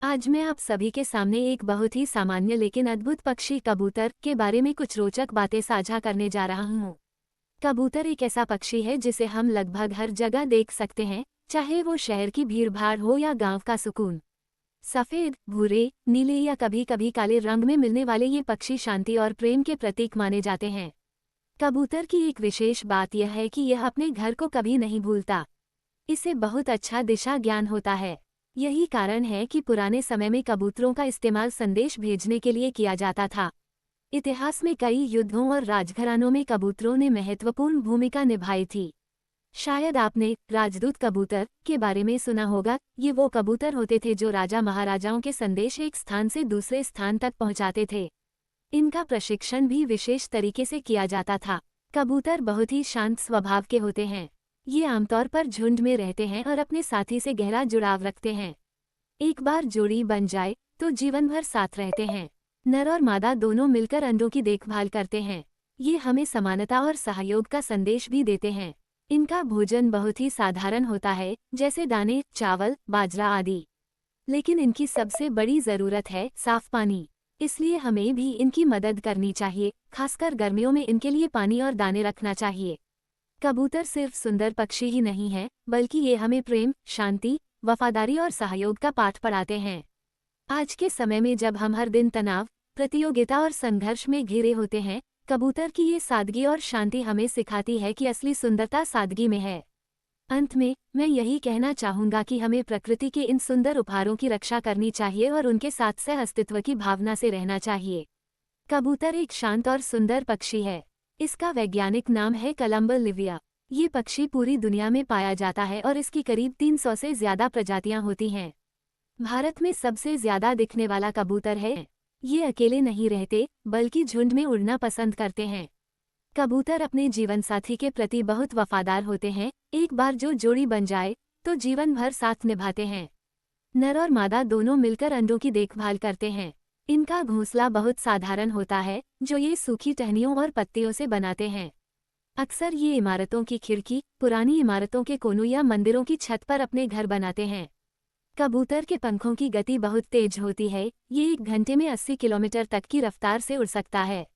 आज मैं आप सभी के सामने एक बहुत ही सामान्य लेकिन अद्भुत पक्षी कबूतर के बारे में कुछ रोचक बातें साझा करने जा रहा हूँ। कबूतर एक ऐसा पक्षी है जिसे हम लगभग हर जगह देख सकते हैं, चाहे वो शहर की भीड़भाड़ हो या गांव का सुकून। सफेद, भूरे, नीले या कभी कभी काले रंग में मिलने वाले ये पक्षी शांति और प्रेम के प्रतीक माने जाते हैं। कबूतर की एक विशेष बात यह है कि यह अपने घर को कभी नहीं भूलता। इसे बहुत अच्छा दिशा ज्ञान होता है। यही कारण है कि पुराने समय में कबूतरों का इस्तेमाल संदेश भेजने के लिए किया जाता था। इतिहास में कई युद्धों और राजघरानों में कबूतरों ने महत्वपूर्ण भूमिका निभाई थी। शायद आपने राजदूत कबूतर के बारे में सुना होगा। ये वो कबूतर होते थे जो राजा महाराजाओं के संदेश एक स्थान से दूसरे स्थान तक पहुंचाते थे। इनका प्रशिक्षण भी विशेष तरीके से किया जाता था। कबूतर बहुत ही शांत स्वभाव के होते हैं। ये आमतौर पर झुंड में रहते हैं और अपने साथी से गहरा जुड़ाव रखते हैं। एक बार जोड़ी बन जाए तो जीवन भर साथ रहते हैं। नर और मादा दोनों मिलकर अंडों की देखभाल करते हैं। ये हमें समानता और सहयोग का संदेश भी देते हैं। इनका भोजन बहुत ही साधारण होता है, जैसे दाने, चावल, बाजरा आदि। लेकिन इनकी सबसे बड़ी जरूरत है साफ पानी। इसलिए हमें भी इनकी मदद करनी चाहिए। खासकर गर्मियों में इनके लिए पानी और दाने रखना चाहिए। कबूतर सिर्फ सुंदर पक्षी ही नहीं है, बल्कि ये हमें प्रेम, शांति, वफादारी और सहयोग का पाठ पढ़ाते हैं। आज के समय में जब हम हर दिन तनाव, प्रतियोगिता और संघर्ष में घिरे होते हैं, कबूतर की ये सादगी और शांति हमें सिखाती है कि असली सुंदरता सादगी में है। अंत में मैं यही कहना चाहूंगा कि हमें प्रकृति के इन सुंदर उपहारों की रक्षा करनी चाहिए और उनके साथ सह अस्तित्व की भावना से रहना चाहिए। कबूतर एक शांत और सुंदर पक्षी है। इसका वैज्ञानिक नाम है कलम्बर लिविया। ये पक्षी पूरी दुनिया में पाया जाता है और इसकी करीब 300 से ज्यादा प्रजातियां होती हैं। भारत में सबसे ज्यादा दिखने वाला कबूतर है। ये अकेले नहीं रहते, बल्कि झुंड में उड़ना पसंद करते हैं। कबूतर अपने जीवनसाथी के प्रति बहुत वफादार होते हैं। एक बार जो जोड़ी बन जाए तो जीवन भर साथ निभाते हैं। नर और मादा दोनों मिलकर अंडों की देखभाल करते हैं। इनका घोंसला बहुत साधारण होता है, जो ये सूखी टहनियों और पत्तियों से बनाते हैं। अक्सर ये इमारतों की खिड़की, पुरानी इमारतों के कोनों या मंदिरों की छत पर अपने घर बनाते हैं। कबूतर के पंखों की गति बहुत तेज होती है। ये एक घंटे में 80 किलोमीटर तक की रफ्तार से उड़ सकता है।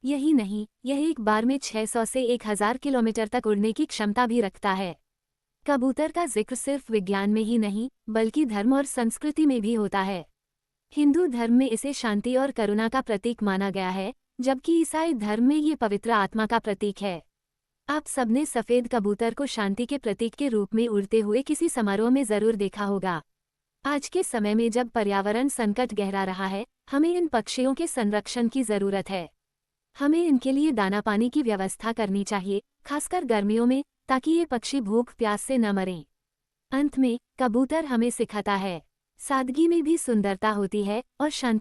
यही नहीं, यह एक बार में 600 से 1000 किलोमीटर तक उड़ने की क्षमता भी रखता है। कबूतर का जिक्र सिर्फ विज्ञान में ही नहीं, बल्कि धर्म और संस्कृति में भी होता है। हिंदू धर्म में इसे शांति और करुणा का प्रतीक माना गया है, जबकि ईसाई धर्म में ये पवित्र आत्मा का प्रतीक है। आप सबने सफेद कबूतर को शांति के प्रतीक के रूप में उड़ते हुए किसी समारोह में जरूर देखा होगा। आज के समय में जब पर्यावरण संकट गहरा रहा है, हमें इन पक्षियों के संरक्षण की जरूरत है। हमें इनके लिए दाना पानी की व्यवस्था करनी चाहिए, खासकर गर्मियों में, ताकि ये पक्षी भूख प्यास से न मरें। अंत में कबूतर हमें सिखाता है, सादगी में भी सुंदरता होती है और शांति